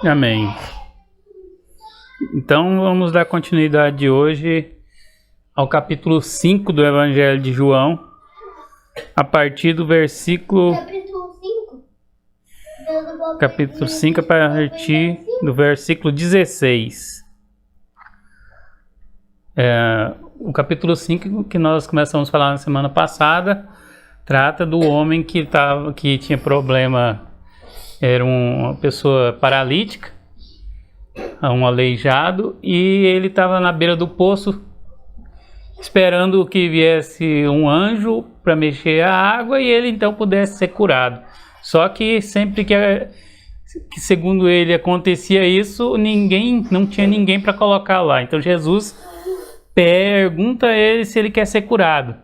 Amém. Então vamos dar continuidade hoje ao capítulo 5 do Evangelho de João, a partir do versículo... Capítulo 5, a partir do versículo 16. O capítulo 5, que nós começamos a falar na semana passada, trata do homem que tinha problema, era uma pessoa paralítica, um aleijado, e ele estava na beira do poço, esperando que viesse um anjo para mexer a água e ele então pudesse ser curado. Só que sempre que segundo ele acontecia isso, não tinha ninguém para colocar lá. Então Jesus pergunta a ele se ele quer ser curado.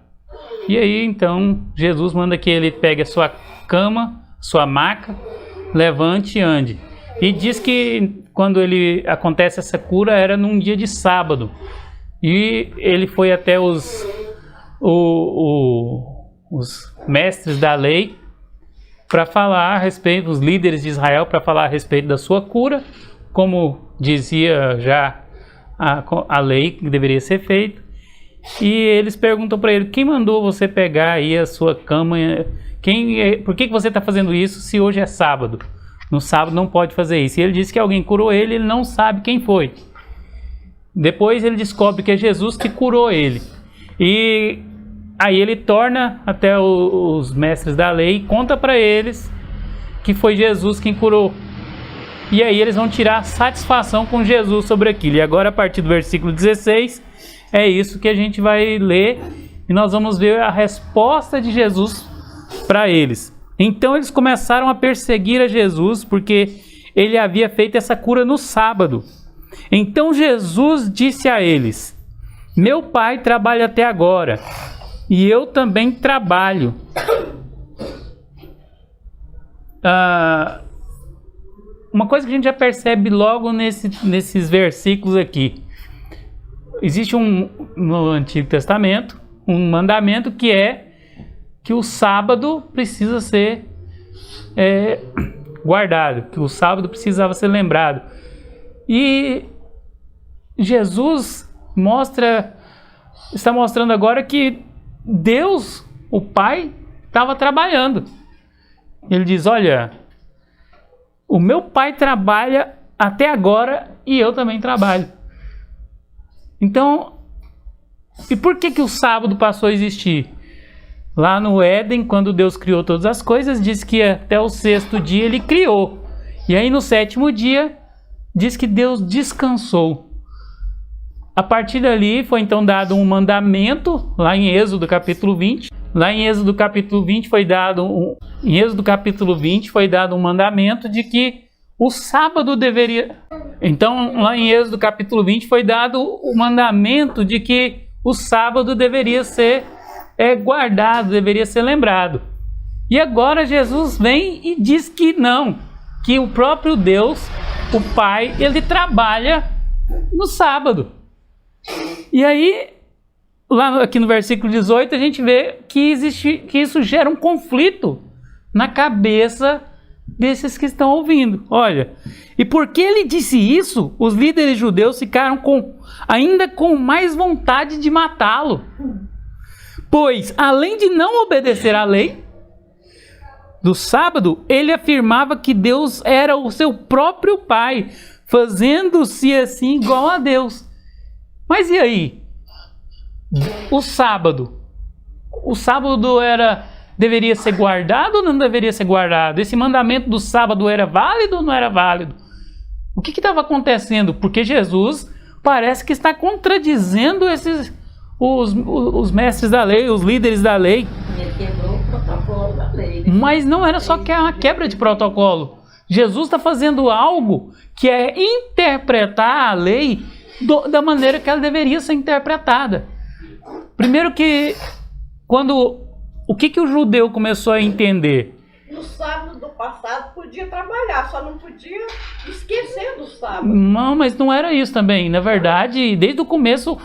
E aí então Jesus manda que ele pegue a sua cama, sua maca, levante e ande. E diz que quando acontece essa cura era num dia de sábado. E ele foi até os mestres da lei para falar a respeito, os líderes de Israel, para falar a respeito da sua cura, como dizia já a lei que deveria ser feita. E eles perguntam para ele: quem mandou você pegar aí a sua cama? Por que você está fazendo isso se hoje é sábado? No sábado não pode fazer isso. E ele disse que alguém curou ele não sabe quem foi. Depois ele descobre que é Jesus que curou ele. E aí ele torna até os mestres da lei e conta para eles que foi Jesus quem curou. E aí eles vão tirar satisfação com Jesus sobre aquilo. E agora, a partir do versículo 16, é isso que a gente vai ler. E nós vamos ver a resposta de Jesus para eles. Então eles começaram a perseguir a Jesus porque ele havia feito essa cura no sábado. Então Jesus disse a eles: meu pai trabalha até agora e eu também trabalho. Uma coisa que a gente já percebe logo nesses versículos aqui. Existe no Antigo Testamento um mandamento que é que o sábado precisa ser guardado, que o sábado precisava ser lembrado. E Jesus está mostrando agora que Deus, o Pai, estava trabalhando. Ele diz: olha, o meu Pai trabalha até agora e eu também trabalho. Então, e por que o sábado passou a existir? Lá no Éden, quando Deus criou todas as coisas, diz que até o 6º dia ele criou. E aí no 7º dia, diz que Deus descansou. A partir dali foi então dado um mandamento, lá em Êxodo capítulo 20. Lá em Êxodo capítulo 20 foi dado um mandamento de que o sábado deveria... Então lá em Êxodo capítulo 20 foi dado o mandamento de que o sábado deveria ser guardado, deveria ser lembrado. E agora Jesus vem e diz que não, que o próprio Deus, o Pai, ele trabalha no sábado. E aí, aqui no versículo 18, a gente vê que isso gera um conflito na cabeça desses que estão ouvindo. Olha, e porque ele disse isso, os líderes judeus ficaram ainda com mais vontade de matá-lo. Pois, além de não obedecer à lei do sábado, ele afirmava que Deus era o seu próprio Pai, fazendo-se assim igual a Deus. Mas e aí? O sábado deveria ser guardado ou não deveria ser guardado? Esse mandamento do sábado era válido ou não era válido? O que estava acontecendo? Porque Jesus parece que está contradizendo os mestres da lei, os líderes da lei. Ele quebrou o protocolo da lei. Mas não era só que uma quebra de protocolo. Jesus está fazendo algo que é interpretar a lei da maneira que ela deveria ser interpretada. Primeiro que o que o judeu começou a entender? No sábado do passado podia trabalhar, só não podia esquecer do sábado. Não, mas não era isso também. Na verdade, desde o começo,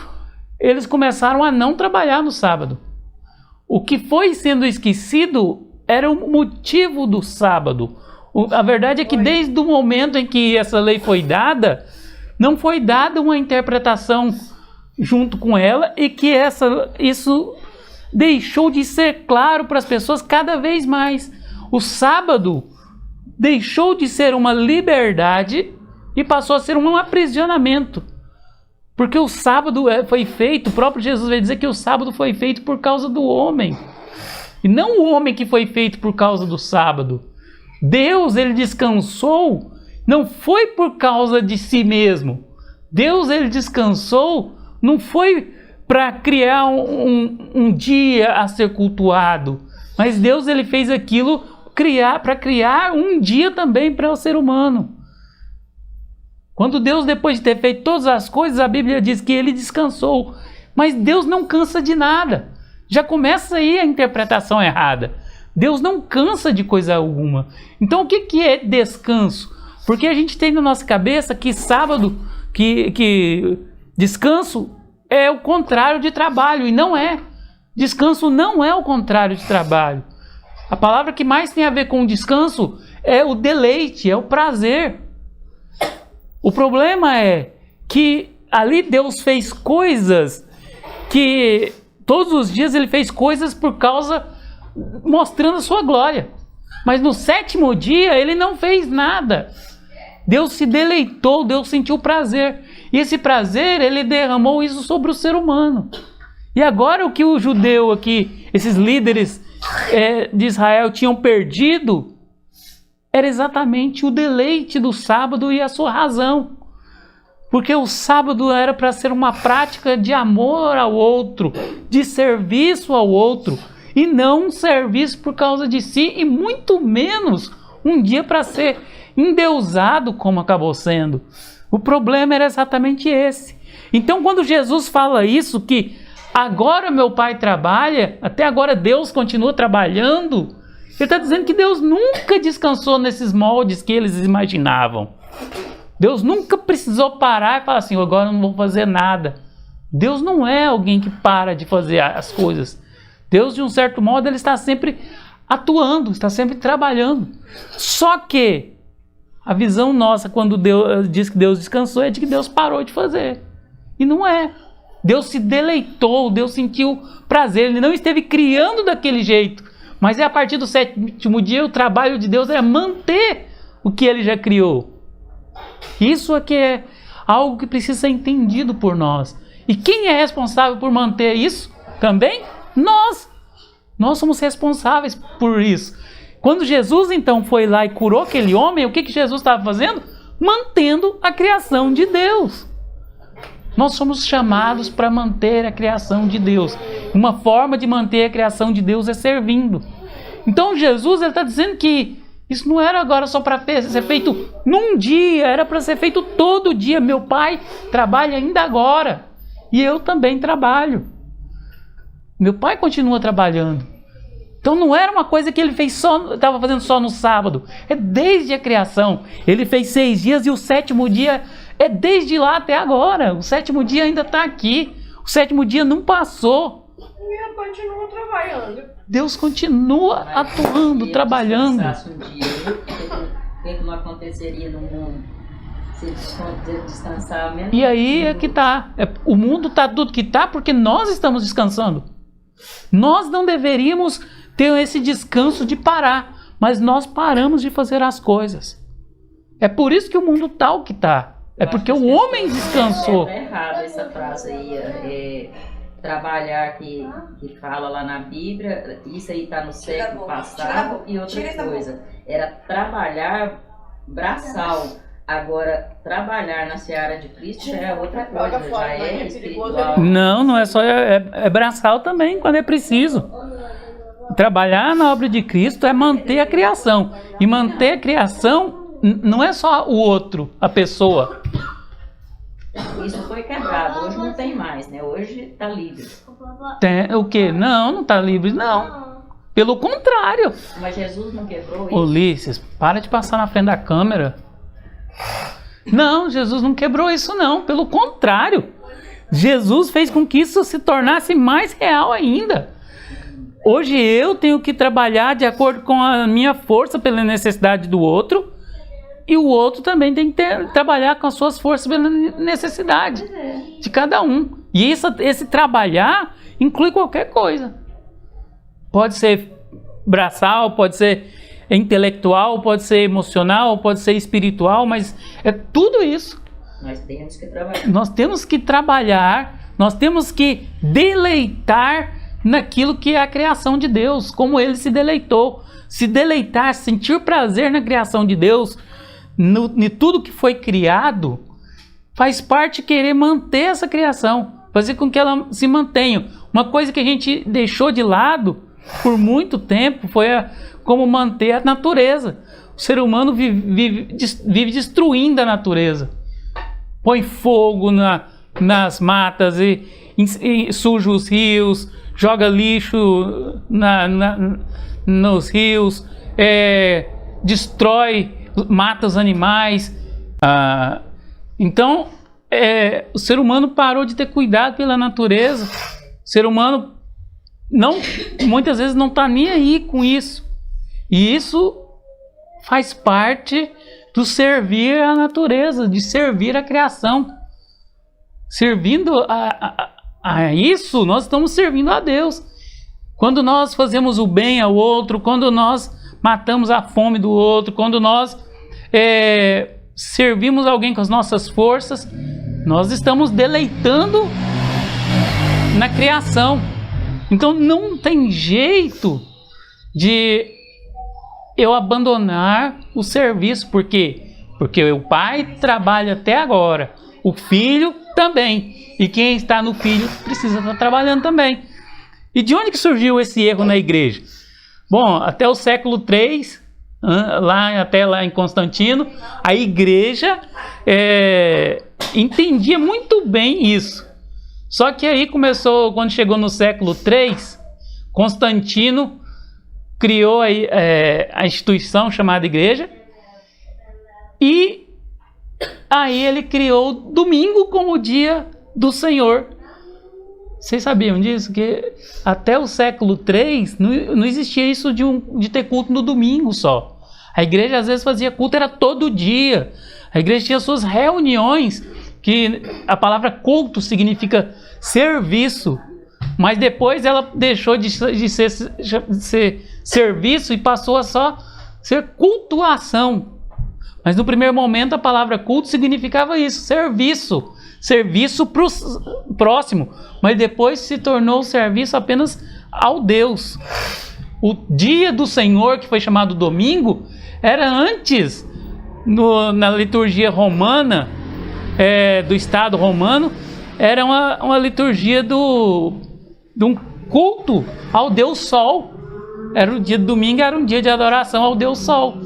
eles começaram a não trabalhar no sábado. O que foi sendo esquecido era o motivo do sábado. A verdade é que desde o momento em que essa lei foi dada, não foi dada uma interpretação junto com ela, e que isso deixou de ser claro para as pessoas cada vez mais. O sábado deixou de ser uma liberdade e passou a ser um aprisionamento. Porque o sábado foi feito, o próprio Jesus vai dizer que o sábado foi feito por causa do homem. E não o homem que foi feito por causa do sábado. Deus, ele descansou, não foi por causa de si mesmo. Deus, ele descansou, não foi para criar um dia a ser cultuado. Mas Deus, ele fez aquilo para criar um dia também para o ser humano. Quando Deus, depois de ter feito todas as coisas, a Bíblia diz que ele descansou. Mas Deus não cansa de nada. Já começa aí a interpretação errada. Deus não cansa de coisa alguma. Então o que é descanso? Porque a gente tem na nossa cabeça que sábado, que descanso é o contrário de trabalho. E não é. Descanso não é o contrário de trabalho. A palavra que mais tem a ver com o descanso é o deleite, é o prazer. O problema é que ali Deus fez coisas que todos os dias ele fez coisas por causa, mostrando a sua glória. Mas no sétimo dia ele não fez nada. Deus se deleitou, Deus sentiu prazer. E esse prazer, ele derramou isso sobre o ser humano. E agora o que o judeu aqui, esses líderes de Israel tinham perdido, era exatamente o deleite do sábado e a sua razão. Porque o sábado era para ser uma prática de amor ao outro, de serviço ao outro, e não um serviço por causa de si, e muito menos um dia para ser endeusado como acabou sendo. O problema era exatamente esse. Então quando Jesus fala isso, que agora meu Pai trabalha, até agora Deus continua trabalhando, ele está dizendo que Deus nunca descansou nesses moldes que eles imaginavam. Deus nunca precisou parar e falar assim, agora eu não vou fazer nada. Deus não é alguém que para de fazer as coisas. Deus, de um certo modo, ele está sempre atuando, está sempre trabalhando. Só que a visão nossa, quando Deus diz que Deus descansou, é de que Deus parou de fazer. E não é. Deus se deleitou, Deus sentiu prazer, ele não esteve criando daquele jeito. Mas é a partir do sétimo dia, o trabalho de Deus é manter o que ele já criou. Isso aqui é algo que precisa ser entendido por nós. E quem é responsável por manter isso também? Nós. Nós somos responsáveis por isso. Quando Jesus então foi lá e curou aquele homem, o que Jesus estava fazendo? Mantendo a criação de Deus. Nós somos chamados para manter a criação de Deus. Uma forma de manter a criação de Deus é servindo. Então Jesus está dizendo que isso não era agora só para ser feito num dia, era para ser feito todo dia. Meu Pai trabalha ainda agora e eu também trabalho. Meu Pai continua trabalhando. Então não era uma coisa que ele estava fazendo só no sábado. É desde a criação. Ele fez 6 dias e o sétimo dia é desde lá até agora. O sétimo dia ainda está aqui. O sétimo dia não passou. E ele continua trabalhando. Deus continua atuando, trabalhando. Se um dia, o que não aconteceria no mundo? Se descansar mesmo. E aí é que está. O mundo está tudo que está porque nós estamos descansando. Nós não deveríamos ter esse descanso de parar, mas nós paramos de fazer as coisas. É por isso que o mundo está o que está. É porque o homem descansou. É errado essa frase aí, trabalhar que fala lá na Bíblia, isso aí está no século passado. E outra coisa, era trabalhar braçal. Agora, trabalhar na seara de Cristo já é outra coisa, já é espiritual. Não é só, é braçal também, quando é preciso. Trabalhar na obra de Cristo é manter a criação. E manter a criação não é só o outro, a pessoa. Isso foi quebrado, hoje não tem mais, né? Hoje está livre. Tem, o quê? Não está livre, não. Pelo contrário. Mas Jesus não quebrou isso? Ulisses, para de passar na frente da câmera. Não, Jesus não quebrou isso não, pelo contrário. Jesus fez com que isso se tornasse mais real ainda. Hoje eu tenho que trabalhar de acordo com a minha força pela necessidade do outro, e o outro também tem que trabalhar com as suas forças pela necessidade de cada um. E esse trabalhar inclui qualquer coisa. Pode ser braçal, pode ser intelectual, pode ser emocional, pode ser espiritual, mas é tudo isso. Nós temos que trabalhar. Nós temos que trabalhar, nós temos que deleitar naquilo que é a criação de Deus, como ele se deleitou. Se deleitar, sentir prazer na criação de Deus, em tudo que foi criado, faz parte de querer manter essa criação, fazer com que ela se mantenha. Uma coisa que a gente deixou de lado por muito tempo foi como manter a natureza. O ser humano vive destruindo a natureza. Põe fogo nas matas e suja os rios, joga lixo nos rios, destrói, mata os animais. Então, o ser humano parou de ter cuidado pela natureza. O ser humano muitas vezes não está nem aí com isso. E isso faz parte do servir a natureza, de servir a criação. Servindo a isso, nós estamos servindo a Deus. Quando nós fazemos o bem ao outro, quando nós matamos a fome do outro, quando nós servimos alguém com as nossas forças, nós estamos deleitando na criação. Então não tem jeito de eu abandonar o serviço. Por quê? Porque o pai trabalha até agora, o filho também, e quem está no filho precisa estar trabalhando também. E de onde que surgiu esse erro na igreja? Bom, até o século III, até lá em Constantino, a igreja entendia muito bem isso. Só que aí começou, quando chegou no século III, Constantino criou a instituição chamada igreja, e aí ele criou o domingo como o dia do Senhor. Vocês sabiam disso? Que até o século III não existia isso de ter culto no domingo só. A igreja às vezes fazia culto, era todo dia. A igreja tinha suas reuniões, que a palavra culto significa serviço. Mas depois ela deixou de ser serviço e passou a só ser cultuação. Mas no primeiro momento a palavra culto significava isso, serviço. Serviço para o próximo. Mas depois se tornou serviço apenas ao Deus. O dia do Senhor, que foi chamado domingo, era antes, na liturgia romana, do Estado romano, era uma liturgia de um culto ao Deus Sol. Era o dia de domingo, era um dia de adoração ao Deus Sol.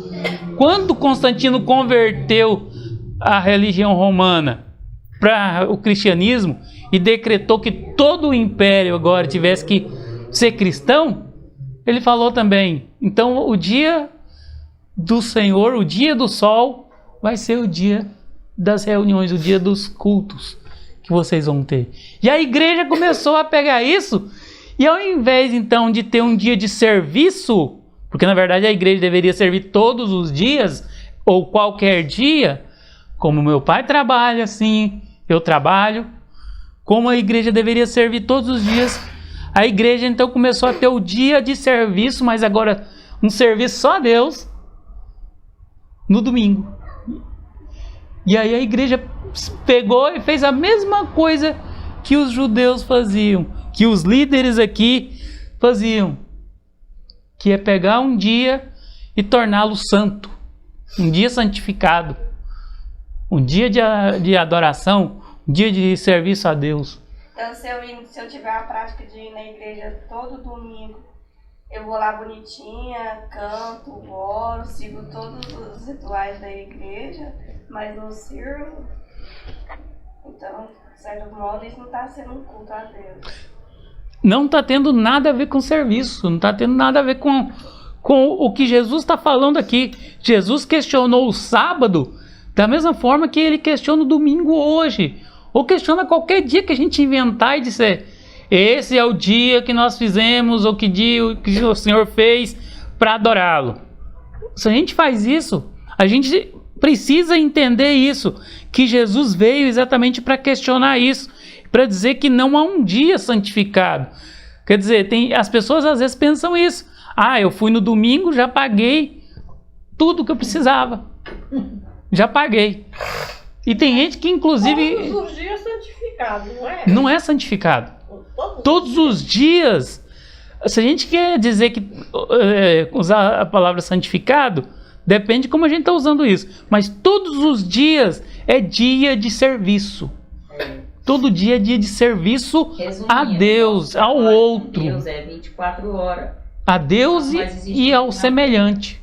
Quando Constantino converteu a religião romana para o cristianismo e decretou que todo o império agora tivesse que ser cristão, ele falou também, então o dia do Senhor, o dia do Sol, vai ser o dia das reuniões, o dia dos cultos que vocês vão ter. E a igreja começou a pegar isso, e ao invés então de ter um dia de serviço, porque na verdade a igreja deveria servir todos os dias, ou qualquer dia, como meu pai trabalha assim, eu trabalho, como a igreja deveria servir todos os dias, a igreja então começou a ter o dia de serviço, mas agora um serviço só a Deus, no domingo. E aí a igreja pegou e fez a mesma coisa que os judeus faziam, que os líderes aqui faziam, que é pegar um dia e torná-lo santo, um dia santificado, um dia de adoração, um dia de serviço a Deus. Então, se eu tiver a prática de ir na igreja todo domingo, eu vou lá bonitinha, canto, oro, sigo todos os rituais da igreja, mas não sirvo. Então, de certo modo, isso não está sendo um culto a Deus. Não está tendo nada a ver com serviço, não está tendo nada a ver com o que Jesus está falando aqui. Jesus questionou o sábado da mesma forma que ele questiona o domingo hoje, ou questiona qualquer dia que a gente inventar e disser, esse é o dia que nós fizemos, ou que dia que o Senhor fez para adorá-lo. Se a gente faz isso, a gente precisa entender isso, que Jesus veio exatamente para questionar isso, para dizer que não há um dia santificado. Quer dizer, as pessoas às vezes pensam isso. Eu fui no domingo, já paguei tudo que eu precisava. Já paguei. E tem gente que inclusive... Todos os dias santificado, não é? Não é santificado. Todos os dias. Se a gente quer dizer que usar a palavra santificado, depende de como a gente está usando isso. Mas todos os dias é dia de serviço. Todo dia é dia de serviço a Deus, ao outro. Deus é 24 horas. A Deus e ao semelhante.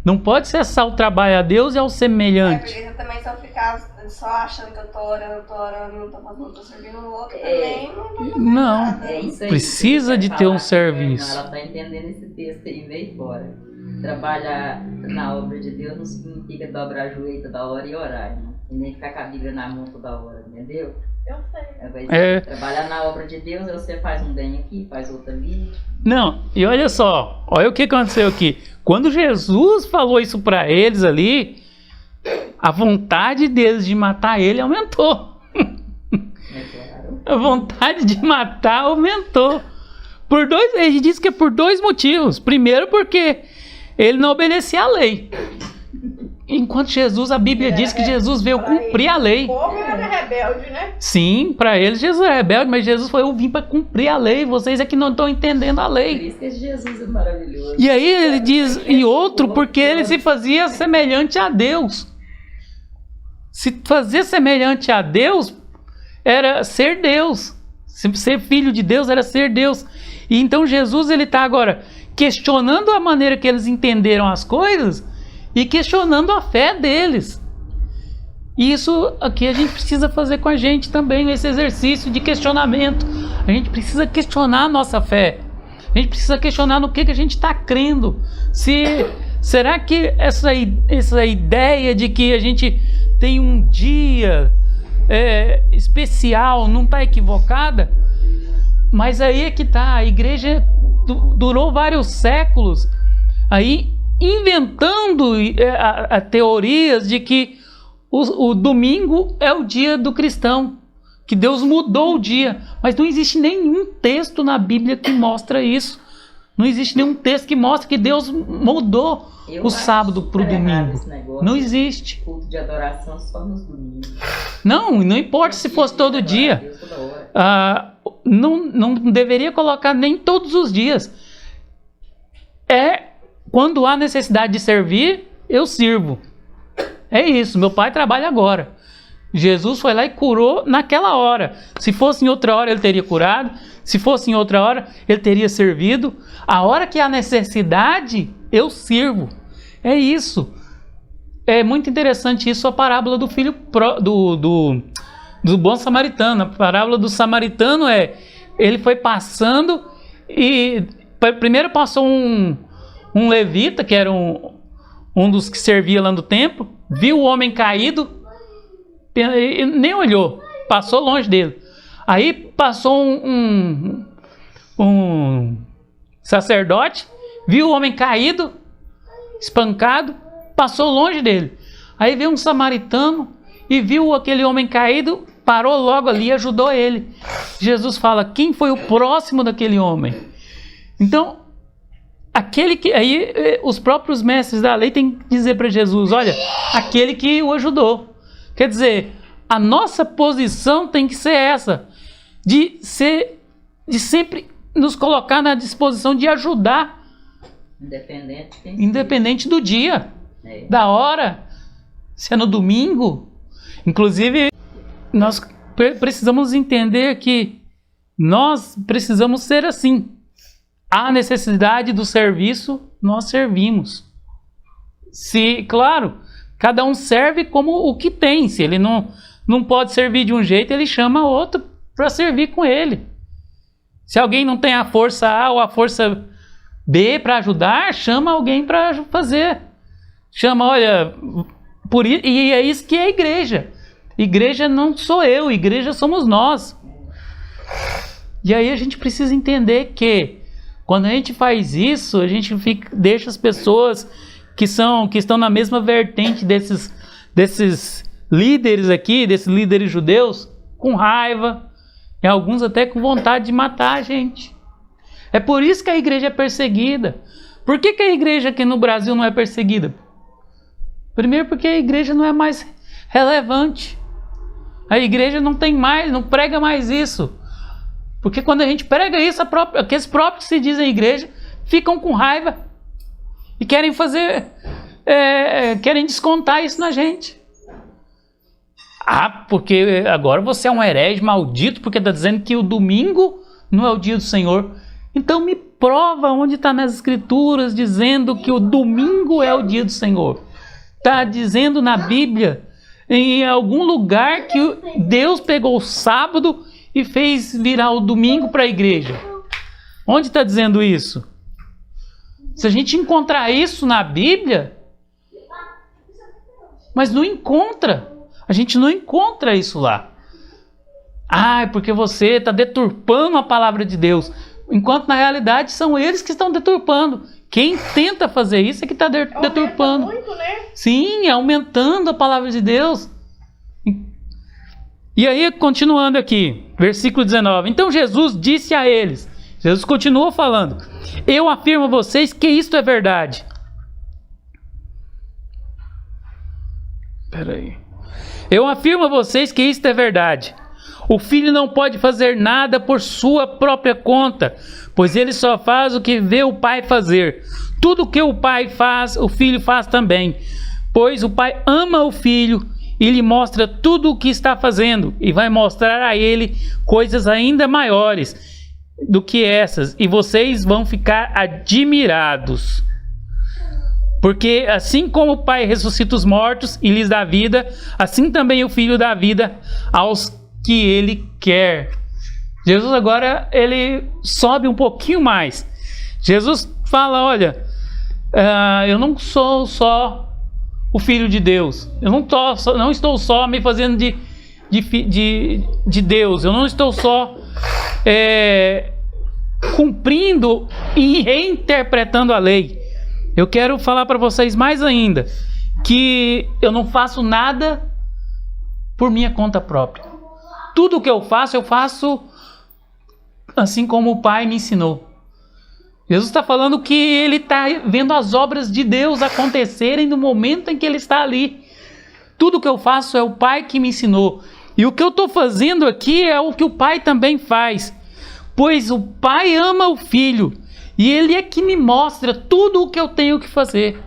Não pode cessar o trabalho a Deus e ao semelhante. Porque eu também só ficar só achando que eu tô orando, não tô fazendo, tô servindo o outro também, não tô fazendo nada. É isso aí, precisa de ter um serviço. Ela tá entendendo esse texto aí, veio fora. Trabalhar na obra de Deus não significa dobrar joelho toda hora e orar, né? E nem ficar com a Bíblia na mão toda hora, entendeu? Eu sei. Trabalhar na obra de Deus, você faz um bem aqui, faz outro ali. Não, e olha só, olha o que aconteceu aqui. Quando Jesus falou isso para eles ali, a vontade deles de matar ele aumentou. A vontade de matar aumentou. Ele diz que é por 2 motivos. Primeiro, porque ele não obedecia à lei. Enquanto Jesus, a Bíblia diz que Jesus veio cumprir a lei. O povo era rebelde, né? Sim, para eles Jesus é rebelde, mas Jesus foi eu vim para cumprir a lei. Vocês é que não estão entendendo a Por lei. isso que Jesus é maravilhoso. E aí ele diz, e outro, porque ele se fazia semelhante a Deus. Se fazer semelhante a Deus era ser Deus. Ser filho de Deus era ser Deus. E então Jesus ele está agora questionando a maneira que eles entenderam as coisas e questionando a fé deles. E isso aqui a gente precisa fazer com a gente também, esse exercício de questionamento. A gente precisa questionar a nossa fé. A gente precisa questionar no que a gente está crendo. Será que essa ideia de que a gente tem um dia especial não está equivocada? Mas aí é que está. A igreja durou vários séculos aí inventando teorias de que o domingo é o dia do cristão, que Deus mudou o dia, mas não existe nenhum texto na Bíblia que mostra isso. Não existe nenhum texto que mostra que Deus mudou o sábado para o domingo. Não existe. Culto de adoração só nos domingos. Não importa se fosse todo dia. Não deveria colocar nem todos os dias. Quando há necessidade de servir, eu sirvo. É isso, meu pai trabalha agora. Jesus foi lá e curou naquela hora. Se fosse em outra hora, ele teria curado. Se fosse em outra hora, ele teria servido. A hora que há necessidade, eu sirvo. É isso. É muito interessante isso, a parábola do filho do bom samaritano. A parábola do samaritano ele foi passando e primeiro passou um levita, que era um dos que servia lá no templo, viu o homem caído e nem olhou, passou longe dele. Aí passou um sacerdote, viu o homem caído, espancado, passou longe dele. Aí veio um samaritano e viu aquele homem caído, parou logo ali e ajudou ele. Jesus fala, quem foi o próximo daquele homem? Então, aí os próprios mestres da lei têm que dizer para Jesus, olha, aquele que o ajudou. Quer dizer, a nossa posição tem que ser essa, de sempre nos colocar na disposição de ajudar, independente do dia, da hora, se é no domingo. Inclusive, nós precisamos entender que nós precisamos ser assim. Há necessidade do serviço, nós servimos. Claro, cada um serve como o que tem. Se ele não pode servir de um jeito, ele chama outro para servir com ele. Se alguém não tem a força A ou a força B para ajudar, chama alguém para fazer. Chama, olha, e é isso que é a igreja. Igreja não sou eu, igreja somos nós. E aí a gente precisa entender que quando a gente faz isso, a gente deixa as pessoas que estão na mesma vertente desses líderes aqui, desses líderes judeus, com raiva, e alguns até com vontade de matar a gente. É por isso que a igreja é perseguida. Por que a igreja aqui no Brasil não é perseguida? Primeiro porque a igreja não é mais relevante. A igreja não prega mais isso. Porque quando a gente prega isso, aqueles próprios que se dizem igreja ficam com raiva e querem querem descontar isso na gente. Porque agora você é um herege maldito porque está dizendo que o domingo não é o dia do Senhor. Então me prova onde está nas escrituras dizendo que o domingo é o dia do Senhor. Está dizendo na Bíblia, em algum lugar, que Deus pegou o sábado e fez virar o domingo para a igreja. Onde está dizendo isso? Se a gente encontrar isso na Bíblia, mas não encontra. A gente não encontra isso lá. É porque você está deturpando a palavra de Deus. Enquanto na realidade são eles que estão deturpando. Quem tenta fazer isso é que está deturpando. Muito, né? Sim, aumentando a palavra de Deus. E aí, continuando aqui, versículo 19. Então Jesus disse a eles, Jesus continua falando: eu afirmo a vocês que isto é verdade. Eu afirmo a vocês que isto é verdade. O filho não pode fazer nada por sua própria conta, pois ele só faz o que vê o pai fazer. Tudo o que o pai faz, o filho faz também. Pois o pai ama o filho e lhe mostra tudo o que está fazendo, e vai mostrar a ele coisas ainda maiores do que essas, e vocês vão ficar admirados. Porque assim como o Pai ressuscita os mortos e lhes dá vida, assim também o Filho dá vida aos que Ele quer. Jesus agora, ele sobe um pouquinho mais. Jesus fala, olha, eu não sou só o Filho de Deus. Eu não estou só me fazendo de Deus. Eu não estou só cumprindo e reinterpretando a lei. Eu quero falar para vocês mais ainda, que eu não faço nada por minha conta própria. Tudo que eu faço assim como o Pai me ensinou. Jesus está falando que ele está vendo as obras de Deus acontecerem no momento em que ele está ali. Tudo que eu faço é o Pai que me ensinou. E o que eu estou fazendo aqui é o que o Pai também faz. Pois o Pai ama o Filho. E Ele é que me mostra tudo o que eu tenho que fazer.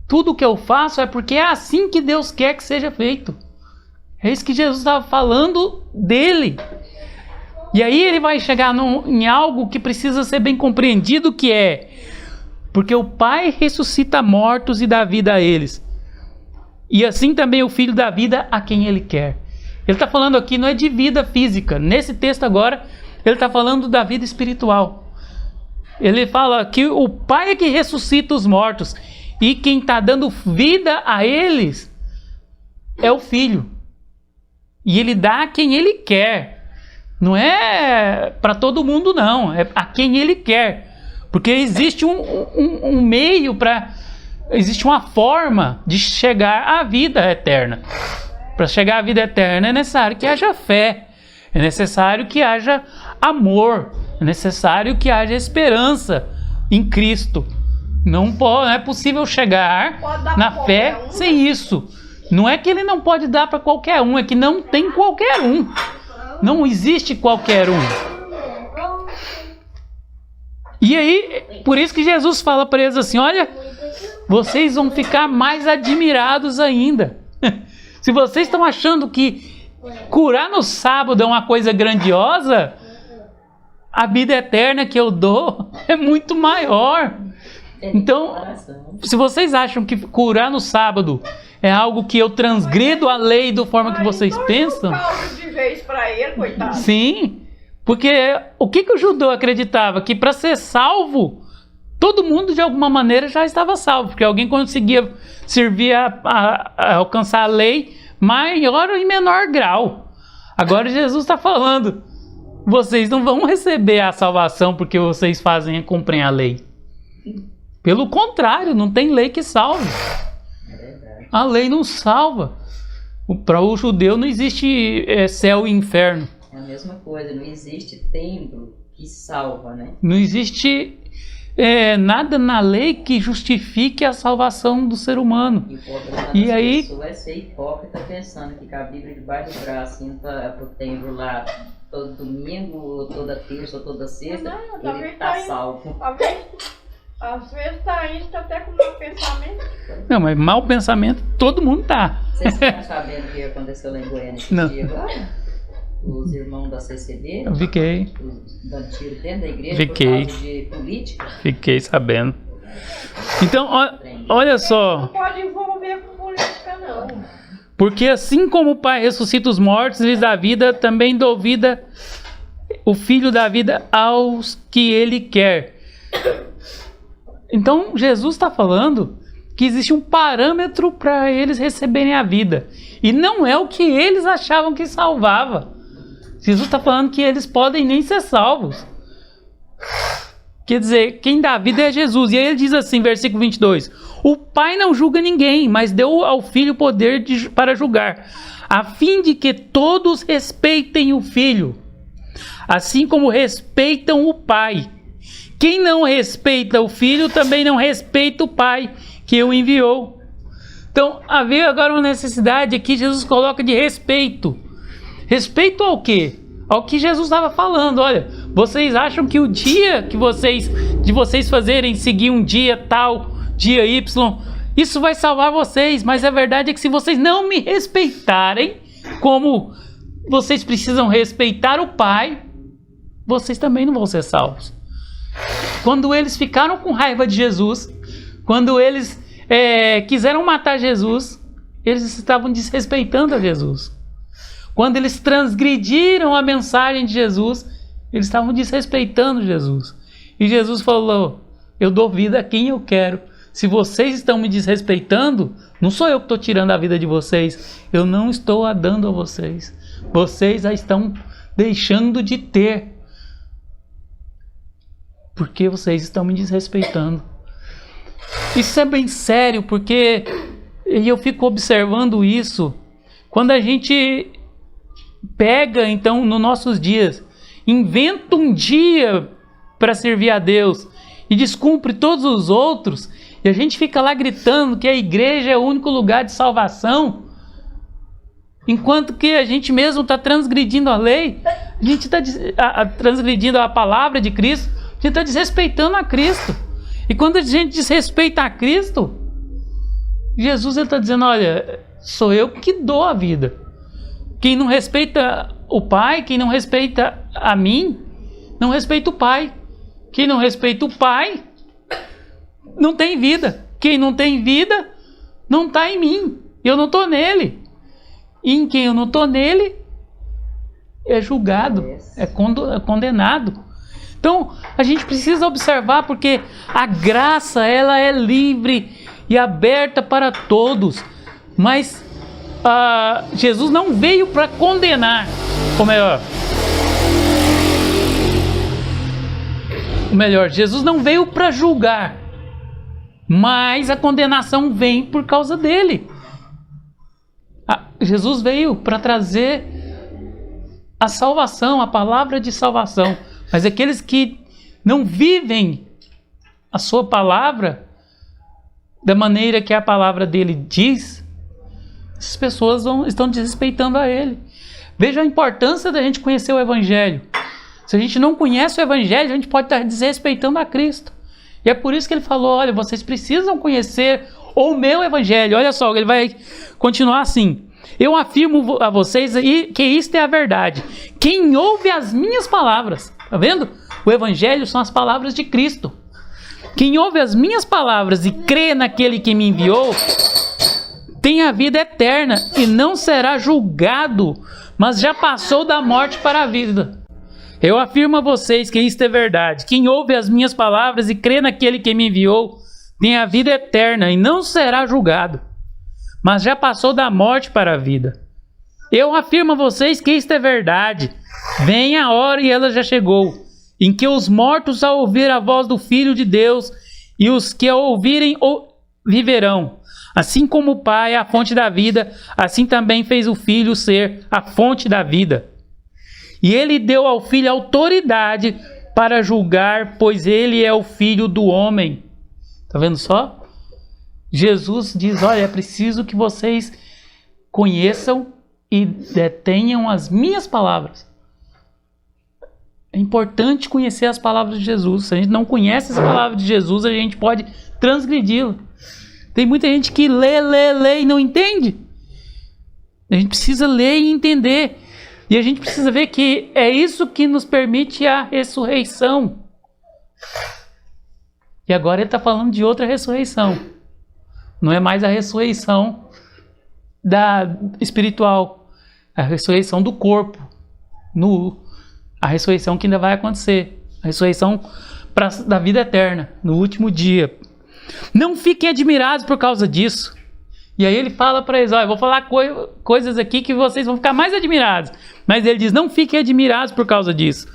Tudo o que eu faço é porque é assim que Deus quer que seja feito. É isso que Jesus estava falando dele. E aí ele vai chegar em algo que precisa ser bem compreendido, que é porque o Pai ressuscita mortos e dá vida a eles. E assim também o Filho dá vida a quem Ele quer. Ele está falando aqui não é de vida física. Nesse texto agora, ele está falando da vida espiritual. Ele fala que o Pai é que ressuscita os mortos. E quem está dando vida a eles é o Filho. E Ele dá a quem Ele quer. Não é para todo mundo, não. É a quem Ele quer. Porque existe um meio para... Existe uma forma de chegar à vida eterna. Para chegar à vida eterna é necessário que haja fé. É necessário que haja amor. É necessário que haja esperança em Cristo. Não é possível chegar na fé sem isso. Não é que Ele não pode dar para qualquer um. É que não tem qualquer um. Não existe qualquer um. E aí, por isso que Jesus fala para eles assim, olha, vocês vão ficar mais admirados ainda. Se vocês estão achando que curar no sábado é uma coisa grandiosa, a vida eterna que eu dou é muito maior. Então, se vocês acham que curar no sábado é algo que eu transgredo a lei da forma que vocês pensam... de vez para ele, coitado. Sim, porque o que o judeu acreditava? Que para ser salvo, todo mundo de alguma maneira já estava salvo. Porque alguém conseguia servir a alcançar a lei maior ou em menor grau. Agora Jesus está falando, vocês não vão receber a salvação porque vocês cumprem a lei. Pelo contrário, não tem lei que salve. A lei não salva. Para o judeu não existe céu e inferno. É a mesma coisa, não existe templo que salva, né? Não existe nada na lei que justifique a salvação do ser humano. E o problema E das aí- pessoas é ser hipócrita pensando que com a Bíblia debaixo do braço, indo pro templo lá todo domingo, ou toda terça, ou toda sexta, Não, ele talvez tá tá indo. salvo. Às vezes tá indo até com mau pensamento. Não, mas mau pensamento todo mundo tá. Vocês estão sabendo o que aconteceu lá em Goiânia esse Não. dia agora? Os irmãos da CCB, Eu fiquei dando tiro dentro da igreja Fiquei. por causa de política. sabendo. Então, olha só. Não pode envolver com política, não. Porque assim como o Pai ressuscita os mortos e lhes dá vida, também dou vida, o Filho dá vida aos que Ele quer. Então Jesus está falando que existe um parâmetro para eles receberem a vida. E não é o que eles achavam que salvava. Jesus está falando que eles podem nem ser salvos. Quer dizer, quem dá vida é Jesus. E aí ele diz assim, versículo 22. O Pai não julga ninguém, mas deu ao Filho poder para julgar, a fim de que todos respeitem o Filho, assim como respeitam o Pai. Quem não respeita o Filho também não respeita o Pai que o enviou. Então, havia agora uma necessidade aqui, Jesus coloca de respeito. Respeito ao quê? Ao que Jesus estava falando. Olha, vocês acham que o dia que vocês fazerem seguir um dia tal, dia Y, isso vai salvar vocês, mas a verdade é que se vocês não me respeitarem, como vocês precisam respeitar o Pai, vocês também não vão ser salvos. Quando eles ficaram com raiva de Jesus, quando eles quiseram matar Jesus, eles estavam desrespeitando a Jesus. Quando eles transgrediram a mensagem de Jesus, eles estavam desrespeitando Jesus. E Jesus falou: eu dou vida a quem eu quero. Se vocês estão me desrespeitando, não sou eu que estou tirando a vida de vocês. Eu não estou a dando a vocês. Vocês a estão deixando de ter. Porque vocês estão me desrespeitando. Isso é bem sério, porque eu fico observando isso. Quando a gente pega, então, nos nossos dias, inventa um dia para servir a Deus e descumpre todos os outros, e a gente fica lá gritando que a igreja é o único lugar de salvação, enquanto que a gente mesmo está transgredindo a lei, a gente está transgredindo a palavra de Cristo, a gente está desrespeitando a Cristo. E quando a gente desrespeita a Cristo, Jesus está dizendo: olha, sou eu que dou a vida. Quem não respeita o Pai, quem não respeita a mim, não respeita o Pai. Quem não respeita o Pai, não tem vida. Quem não tem vida, não está em mim. Eu não estou nele. E em quem eu não estou nele, é julgado, é condenado. Então, a gente precisa observar, porque a graça, ela é livre e aberta para todos. Mas Jesus não veio para condenar, ou melhor, Jesus não veio para julgar, mas a condenação vem por causa dele. Jesus veio para trazer a salvação, a palavra de salvação, mas aqueles que não vivem a sua palavra da maneira que a palavra dele diz, essas pessoas estão desrespeitando a ele. Veja a importância da gente conhecer o Evangelho. Se a gente não conhece o Evangelho, a gente pode estar desrespeitando a Cristo. E é por isso que ele falou: olha, vocês precisam conhecer o meu Evangelho. Olha só, ele vai continuar assim: eu afirmo a vocês que isto é a verdade. Quem ouve as minhas palavras, tá vendo? O Evangelho são as palavras de Cristo. Quem ouve as minhas palavras e crê naquele que me enviou, tem a vida eterna e não será julgado, mas já passou da morte para a vida. Eu afirmo a vocês que isto é verdade. Quem ouve as minhas palavras e crê naquele que me enviou, tem a vida eterna e não será julgado, mas já passou da morte para a vida. Eu afirmo a vocês que isto é verdade. Vem a hora, e ela já chegou, em que os mortos, ao ouvir a voz do Filho de Deus, e os que a ouvirem viverão. Assim como o Pai é a fonte da vida, assim também fez o Filho ser a fonte da vida. E ele deu ao Filho autoridade para julgar, pois ele é o Filho do homem. Está vendo só? Jesus diz, olha, é preciso que vocês conheçam e detenham as minhas palavras. É importante conhecer as palavras de Jesus. Se a gente não conhece as palavras de Jesus, a gente pode transgredi-las. Tem muita gente que lê e não entende. A gente precisa ler e entender. E a gente precisa ver que é isso que nos permite a ressurreição. E agora ele está falando de outra ressurreição. Não é mais a ressurreição espiritual. A ressurreição do corpo. A ressurreição que ainda vai acontecer. A ressurreição da vida eterna. No último dia. Não fiquem admirados por causa disso. E aí ele fala para eles, olha, eu vou falar coisas aqui que vocês vão ficar mais admirados. Mas ele diz, não fiquem admirados por causa disso.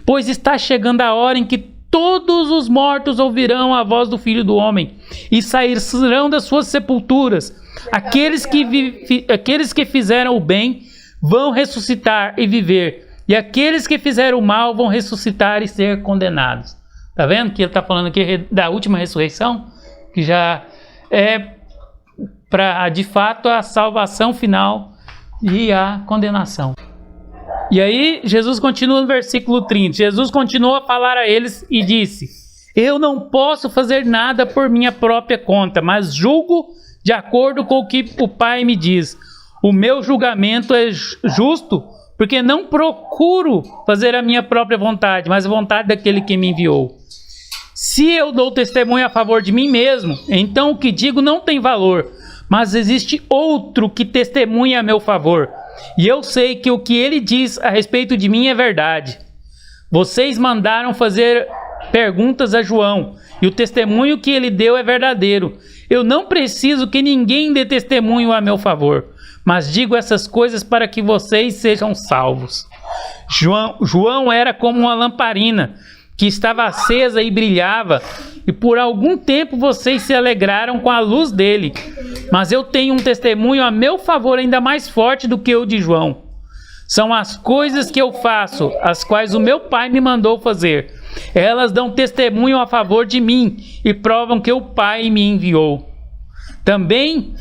Pois está chegando a hora em que todos os mortos ouvirão a voz do Filho do Homem e sairão das suas sepulturas. Aqueles que fizeram o bem vão ressuscitar e viver. E aqueles que fizeram o mal vão ressuscitar e ser condenados. Está vendo que ele está falando aqui da última ressurreição? Que já é para, de fato, a salvação final e a condenação. E aí, Jesus continua no versículo 30. Jesus continuou a falar a eles e disse, eu não posso fazer nada por minha própria conta, mas julgo de acordo com o que o Pai me diz. O meu julgamento é justo, porque não procuro fazer a minha própria vontade, mas a vontade daquele que me enviou. Se eu dou testemunho a favor de mim mesmo, então o que digo não tem valor, mas existe outro que testemunha a meu favor. E eu sei que o que ele diz a respeito de mim é verdade. Vocês mandaram fazer perguntas a João, e o testemunho que ele deu é verdadeiro. Eu não preciso que ninguém dê testemunho a meu favor, mas digo essas coisas para que vocês sejam salvos. João era como uma lamparina que estava acesa e brilhava, e por algum tempo vocês se alegraram com a luz dele. Mas eu tenho um testemunho a meu favor ainda mais forte do que o de João. São as coisas que eu faço, as quais o meu Pai me mandou fazer. Elas dão testemunho a favor de mim e provam que o Pai me enviou. Também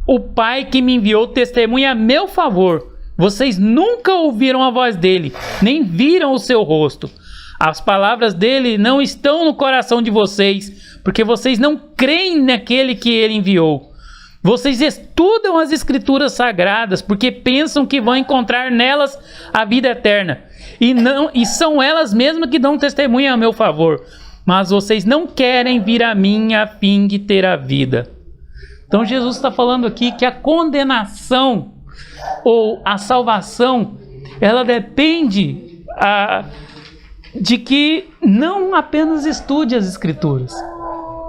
o Pai que me enviou testemunha a meu favor. Vocês nunca ouviram a voz dele, nem viram o seu rosto. As palavras dele não estão no coração de vocês, porque vocês não creem naquele que ele enviou. Vocês estudam as escrituras sagradas, porque pensam que vão encontrar nelas a vida eterna. E são elas mesmas que dão testemunho a meu favor. Mas vocês não querem vir a mim a fim de ter a vida. Então Jesus está falando aqui que a condenação ou a salvação, ela depende de que não apenas estude as escrituras,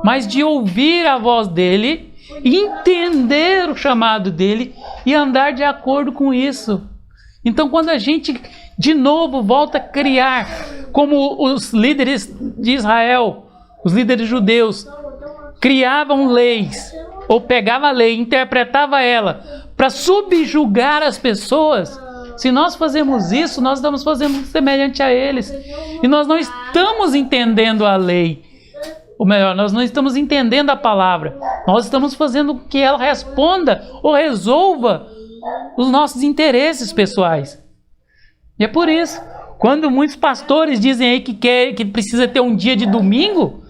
mas de ouvir a voz dele, entender o chamado dele e andar de acordo com isso. Então, quando a gente de novo volta a criar, como os líderes de Israel, os líderes judeus, criavam leis, ou pegava a lei, interpretava ela para subjugar as pessoas. Se nós fazemos isso, nós estamos fazendo semelhante a eles. E nós não estamos entendendo a lei. Ou melhor, nós não estamos entendendo a palavra. Nós estamos fazendo que ela responda ou resolva os nossos interesses pessoais. E é por isso, quando muitos pastores dizem aí que precisa ter um dia de domingo,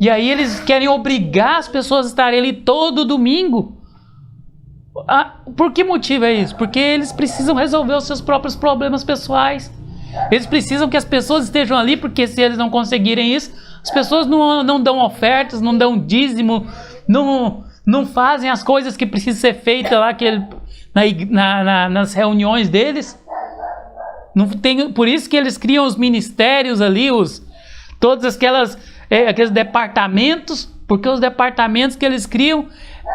e aí eles querem obrigar as pessoas a estarem ali todo domingo. Por que motivo é isso? Porque eles precisam resolver os seus próprios problemas pessoais. Eles precisam que as pessoas estejam ali, porque se eles não conseguirem isso, as pessoas não dão ofertas, não dão dízimo, não fazem as coisas que precisam ser feitas lá nas reuniões deles. Por isso que eles criam os ministérios ali, todos aqueles departamentos, porque os departamentos que eles criam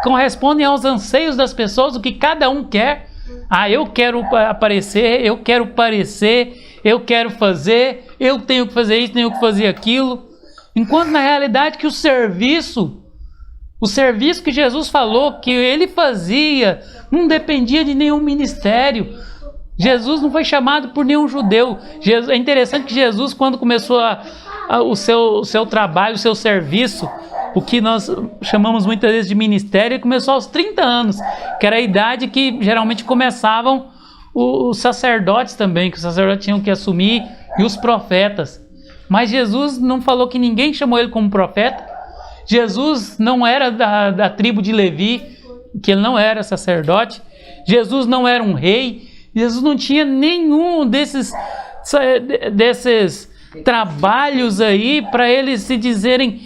correspondem aos anseios das pessoas, o que cada um quer. Eu quero aparecer, eu quero parecer, eu quero fazer, eu tenho que fazer isso, tenho que fazer aquilo. Enquanto na realidade que o serviço que Jesus falou que ele fazia, não dependia de nenhum ministério. Jesus não foi chamado por nenhum judeu. É interessante que Jesus, quando começou o seu trabalho, o seu serviço, o que nós chamamos muitas vezes de ministério, ele começou aos 30 anos, que era a idade que geralmente começavam os sacerdotes também, que os sacerdotes tinham que assumir, e os profetas. Mas Jesus não falou que ninguém chamou ele como profeta. Jesus não era da tribo de Levi, que ele não era sacerdote. Jesus não era um rei. Jesus não tinha nenhum desses trabalhos aí para eles se dizerem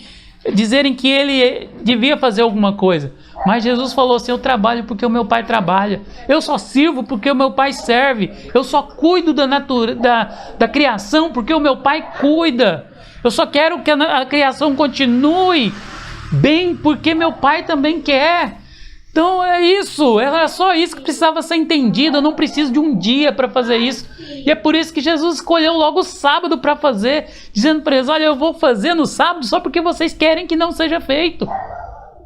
que ele devia fazer alguma coisa. Mas Jesus falou assim: eu trabalho porque o meu Pai trabalha. Eu só sirvo porque o meu Pai serve. Eu só cuido da criação porque o meu Pai cuida. Eu só quero que a criação continue bem porque meu Pai também quer. Então é isso, era só isso que precisava ser entendido. Eu não preciso de um dia para fazer isso. E é por isso que Jesus escolheu logo o sábado para fazer, dizendo para eles: olha, eu vou fazer no sábado só porque vocês querem que não seja feito.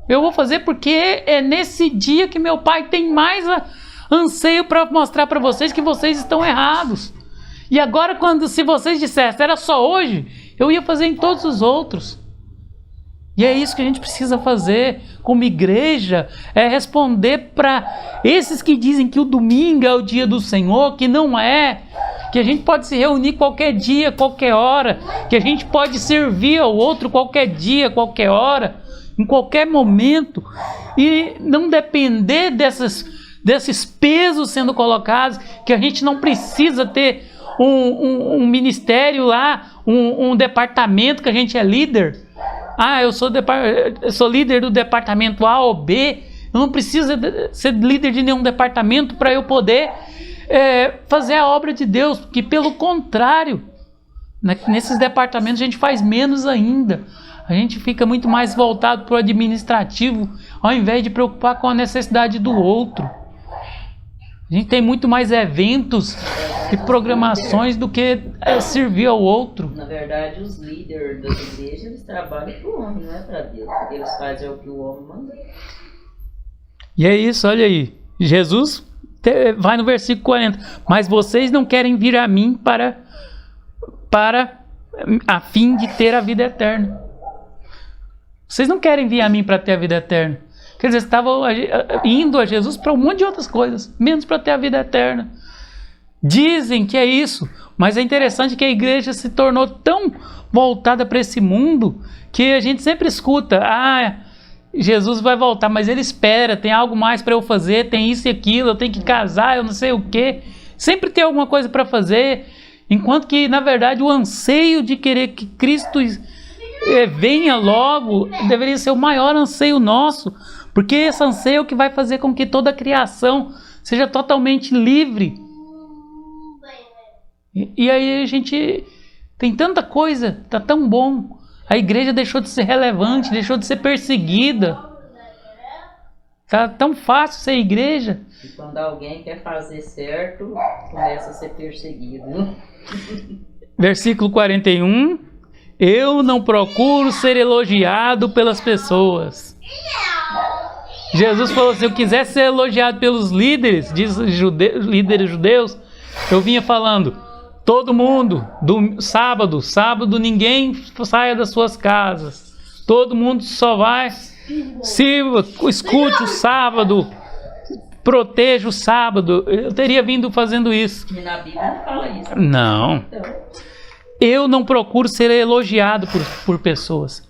Eu vou fazer porque é nesse dia que meu Pai tem mais anseio para mostrar para vocês que vocês estão errados. E agora, se vocês dissessem era só hoje, eu ia fazer em todos os outros. E é isso que a gente precisa fazer como igreja, é responder para esses que dizem que o domingo é o dia do Senhor, que não é, que a gente pode se reunir qualquer dia, qualquer hora, que a gente pode servir ao outro qualquer dia, qualquer hora, em qualquer momento, e não depender desses pesos sendo colocados, que a gente não precisa ter um ministério lá, um departamento que a gente é líder. Eu sou líder do departamento A ou B. Eu não preciso ser líder de nenhum departamento para eu poder fazer a obra de Deus, porque pelo contrário, nesses departamentos a gente faz menos ainda. A gente fica muito mais voltado para o administrativo, ao invés de preocupar com a necessidade do outro. A gente tem muito mais eventos e programações do que servir ao outro. Na verdade, os líderes das igrejas, eles trabalham para o homem, não é para Deus. Porque eles fazem o que o homem manda. E é isso, olha aí. Jesus vai no versículo 40. Mas vocês não querem vir a mim a fim de ter a vida eterna. Vocês não querem vir a mim para ter a vida eterna. Quer dizer, estavam indo a Jesus para um monte de outras coisas, menos para ter a vida eterna. Dizem que é isso, mas é interessante que a igreja se tornou tão voltada para esse mundo que a gente sempre escuta: Jesus vai voltar, mas ele espera, tem algo mais para eu fazer, tem isso e aquilo, eu tenho que casar, eu não sei o quê. Sempre tem alguma coisa para fazer, enquanto que, na verdade, o anseio de querer que Cristo venha logo deveria ser o maior anseio nosso, porque esse anseio é o que vai fazer com que toda a criação seja totalmente livre. E aí a gente tem tanta coisa, tá tão bom. A igreja deixou de ser relevante, deixou de ser perseguida. Tá tão fácil ser igreja. E quando alguém quer fazer certo, começa a ser perseguido. Versículo 41. Eu não procuro ser elogiado pelas pessoas. Jesus falou assim: se eu quisesse ser elogiado pelos líderes, líderes judeus, eu vinha falando: todo mundo, sábado ninguém saia das suas casas. Todo mundo só vai, escute o sábado, proteja o sábado. Eu teria vindo fazendo isso. E na Bíblia não fala isso. Não. Eu não procuro ser elogiado por pessoas.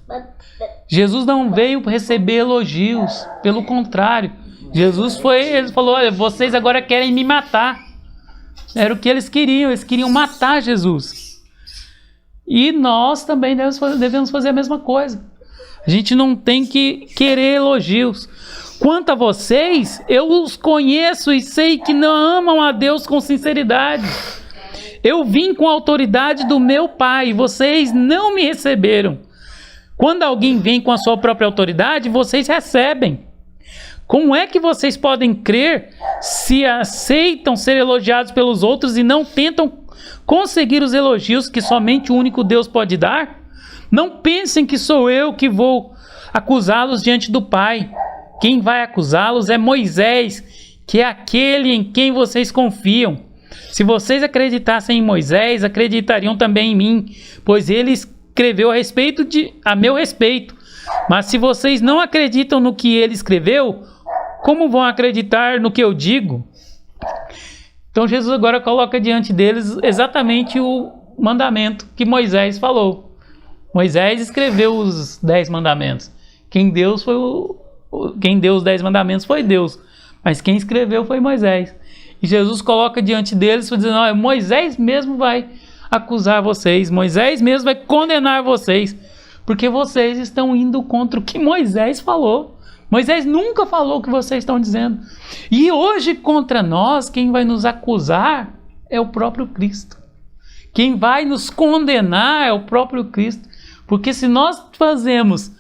Jesus não veio receber elogios, pelo contrário. Ele falou: olha, vocês agora querem me matar. Era o que eles queriam matar Jesus. E nós também devemos fazer a mesma coisa. A gente não tem que querer elogios. Quanto a vocês, eu os conheço e sei que não amam a Deus com sinceridade. Eu vim com a autoridade do meu Pai e vocês não me receberam. Quando alguém vem com a sua própria autoridade, vocês recebem. Como é que vocês podem crer se aceitam ser elogiados pelos outros e não tentam conseguir os elogios que somente o único Deus pode dar? Não pensem que sou eu que vou acusá-los diante do Pai. Quem vai acusá-los é Moisés, que é aquele em quem vocês confiam. Se vocês acreditassem em Moisés, acreditariam também em mim, pois ele escreveu a meu respeito. Mas se vocês não acreditam no que ele escreveu, como vão acreditar no que eu digo? Então Jesus agora coloca diante deles exatamente o mandamento que Moisés falou. Moisés escreveu os 10 mandamentos. Quem deu os 10 mandamentos foi Deus, mas quem escreveu foi Moisés. E Jesus coloca diante deles, dizendo: olha, Moisés mesmo vai acusar vocês, Moisés mesmo vai condenar vocês, porque vocês estão indo contra o que Moisés falou. Moisés nunca falou o que vocês estão dizendo. E hoje contra nós, quem vai nos acusar é o próprio Cristo. Quem vai nos condenar é o próprio Cristo. Porque se nós fazemos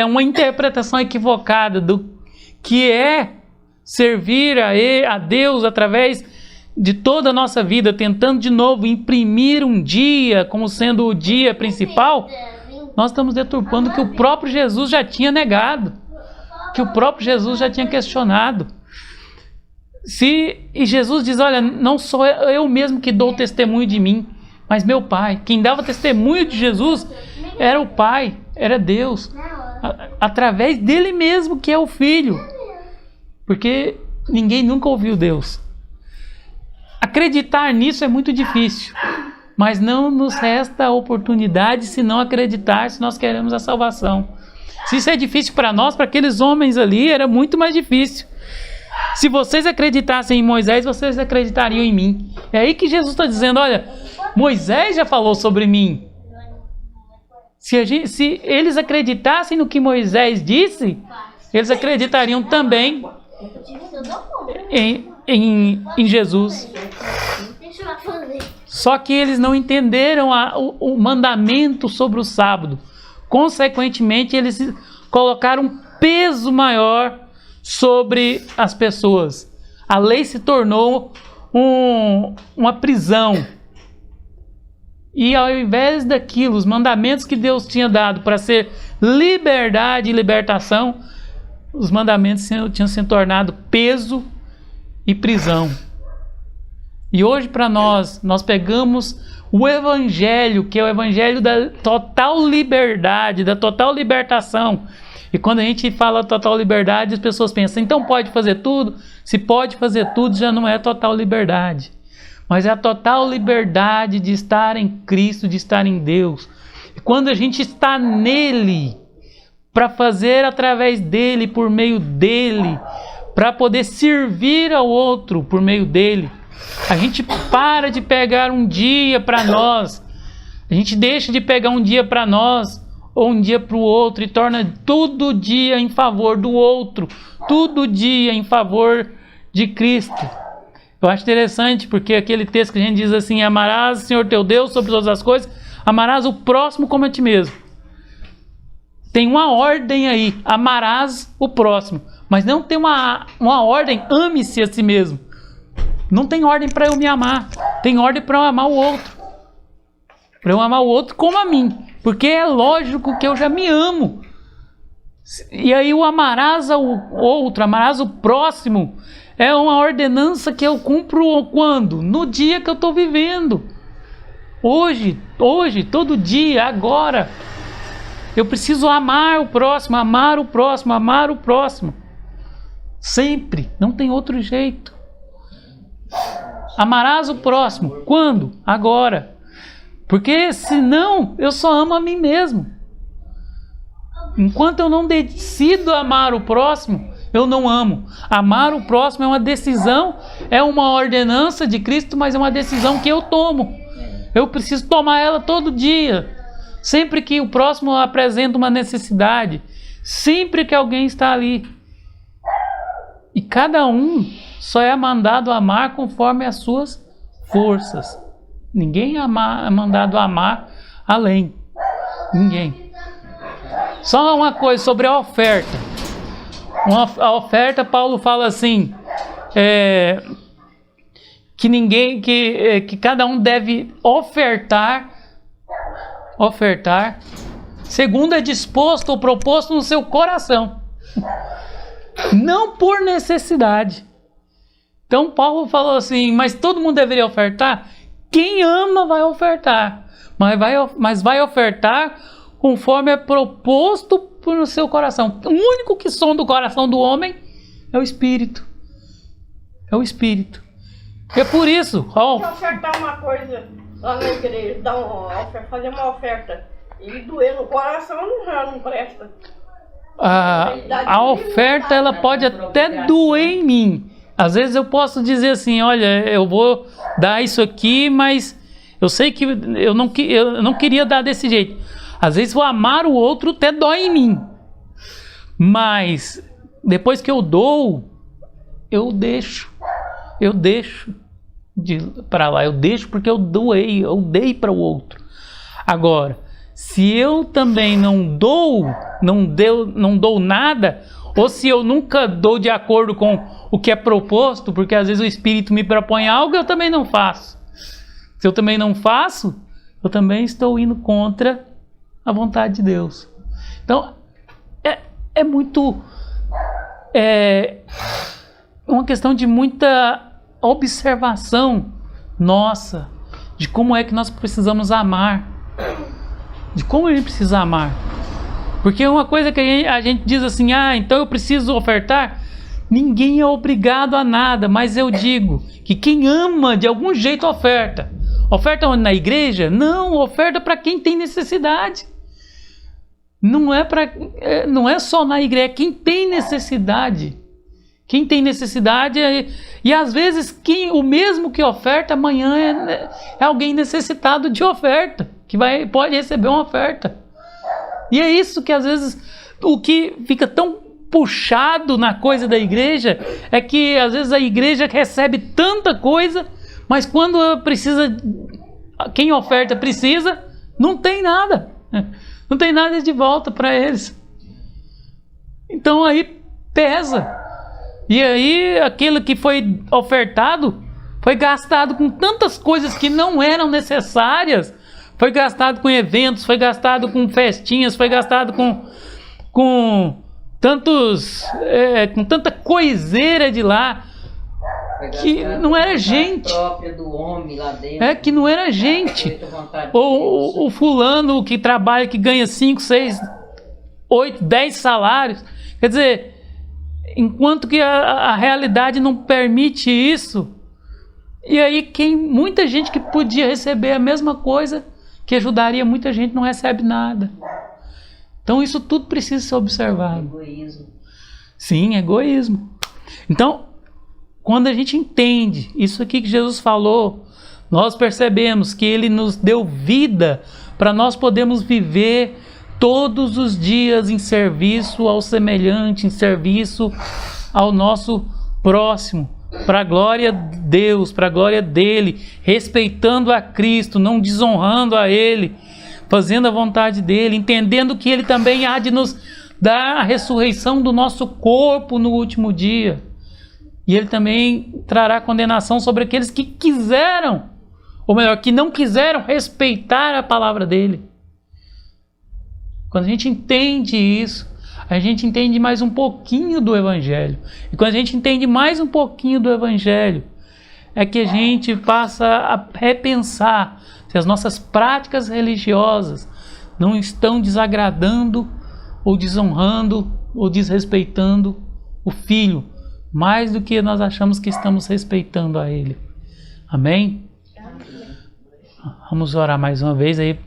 uma interpretação equivocada do que é servir a Deus através de toda a nossa vida, tentando de novo imprimir um dia como sendo o dia principal, nós estamos deturpando que o próprio Jesus já tinha negado, que o próprio Jesus já tinha questionado. E Jesus diz: olha, não sou eu mesmo que dou testemunho de mim, mas meu Pai. Quem dava testemunho de Jesus era o Pai, era Deus, através dele mesmo, que é o Filho, porque ninguém nunca ouviu Deus. Acreditar nisso é muito difícil, mas não nos resta a oportunidade se não acreditar, se nós queremos a salvação. Se isso é difícil para nós, para aqueles homens ali era muito mais difícil. Se vocês acreditassem em Moisés, vocês acreditariam em mim. É aí que Jesus está dizendo: olha, Moisés já falou sobre mim. Se eles acreditassem no que Moisés disse, eles acreditariam também em Jesus. Só que eles não entenderam o mandamento sobre o sábado. Consequentemente, eles colocaram um peso maior sobre as pessoas. A lei se tornou uma prisão. E ao invés daquilo, os mandamentos que Deus tinha dado para ser liberdade e libertação, os mandamentos tinham se tornado peso e prisão. E hoje para nós pegamos o Evangelho, que é o Evangelho da total liberdade, da total libertação. E quando a gente fala total liberdade, as pessoas pensam: então pode fazer tudo? Se pode fazer tudo, já não é total liberdade. Mas é a total liberdade de estar em Cristo, de estar em Deus. E quando a gente está nele, para fazer através dele, por meio dele, para poder servir ao outro por meio dele, a gente para de pegar um dia para nós, a gente deixa de pegar um dia para nós ou um dia para o outro e torna todo dia em favor do outro, todo dia em favor de Cristo. Eu acho interessante porque aquele texto que a gente diz assim: amarás o Senhor teu Deus sobre todas as coisas, amarás o próximo como a ti mesmo. Tem uma ordem aí: amarás o próximo, mas não tem uma ordem: ame-se a si mesmo. Não tem ordem para eu me amar, tem ordem para eu amar o outro. Para eu amar o outro como a mim, porque é lógico que eu já me amo. E aí o amarás ao outro, amarás o próximo, é uma ordenança que eu cumpro quando? No dia que eu estou vivendo. Hoje, todo dia, agora. Eu preciso amar o próximo, amar o próximo, amar o próximo. Sempre, não tem outro jeito. Amarás o próximo. Quando? Agora. Porque senão eu só amo a mim mesmo. Enquanto eu não decido amar o próximo, eu não amo. Amar o próximo é uma decisão, é uma ordenança de Cristo, mas é uma decisão que eu tomo. Eu preciso tomar ela todo dia. Sempre que o próximo apresenta uma necessidade, sempre que alguém está ali. E cada um só é mandado a amar conforme as suas forças. Ninguém é mandado a amar além. Ninguém. Só uma coisa sobre a oferta. A oferta, Paulo fala assim, que cada um deve ofertar segundo é disposto ou proposto no seu coração, não por necessidade. Então Paulo falou assim, mas todo mundo deveria ofertar? Quem ama vai ofertar, mas vai ofertar conforme é proposto no seu coração. O único que sonda o coração do homem é o Espírito. É o Espírito. É por isso. Se ofertar uma coisa lá na igreja, fazer uma oferta e doer no coração, já não presta. A oferta ela pode até doer em mim. Às vezes eu posso dizer assim, olha, eu vou dar isso aqui, mas eu sei que eu não queria dar desse jeito. Às vezes o amar o outro até dói em mim. Mas depois que eu dou, eu deixo para lá. Eu deixo porque eu dei para o outro. Agora, se eu também não dou nada, ou se eu nunca dou de acordo com o que é proposto, porque às vezes o Espírito me propõe algo, eu também não faço. Se eu também não faço, eu também estou indo contra a vontade de Deus. Então, é uma questão de muita observação nossa, de como é que nós precisamos amar, de como a gente precisa amar. Porque uma coisa que a gente diz assim, então eu preciso ofertar. Ninguém é obrigado a nada, mas eu digo que quem ama de algum jeito oferta. Oferta onde? Na igreja? Não, oferta para quem tem necessidade. Não é só na igreja, é quem tem necessidade. Quem tem necessidade e às vezes o mesmo que oferta amanhã é alguém necessitado de oferta, que pode receber uma oferta. E é isso que às vezes o que fica tão puxado na coisa da igreja é que às vezes a igreja recebe tanta coisa, mas quando precisa, quem oferta precisa, não tem nada. Não tem nada de volta para eles. Então aí pesa. E aí aquilo que foi ofertado foi gastado com tantas coisas que não eram necessárias. Foi gastado com eventos, foi gastado com festinhas, foi gastado com tanta coiseira de lá. Que não era gente. Própria do homem lá dentro. Que não era gente. Ou o fulano que trabalha, que ganha 5, 6, 8, 10 salários. Quer dizer, enquanto que a realidade não permite isso. E aí muita gente que podia receber a mesma coisa, que ajudaria muita gente, não recebe nada. Então isso tudo precisa ser observado. Egoísmo. Sim, egoísmo. Então, quando a gente entende isso aqui que Jesus falou, nós percebemos que Ele nos deu vida para nós podermos viver todos os dias em serviço ao semelhante, em serviço ao nosso próximo, para a glória de Deus, para a glória dEle, respeitando a Cristo, não desonrando a Ele, fazendo a vontade dEle, entendendo que Ele também há de nos dar a ressurreição do nosso corpo no último dia. E Ele também trará condenação sobre aqueles que quiseram, ou melhor, que não quiseram respeitar a palavra dEle. Quando a gente entende isso, a gente entende mais um pouquinho do Evangelho. E quando a gente entende mais um pouquinho do Evangelho, é que a gente passa a repensar se as nossas práticas religiosas não estão desagradando, ou desonrando, ou desrespeitando o Filho, mais do que nós achamos que estamos respeitando a Ele. Amém? Vamos orar mais uma vez aí.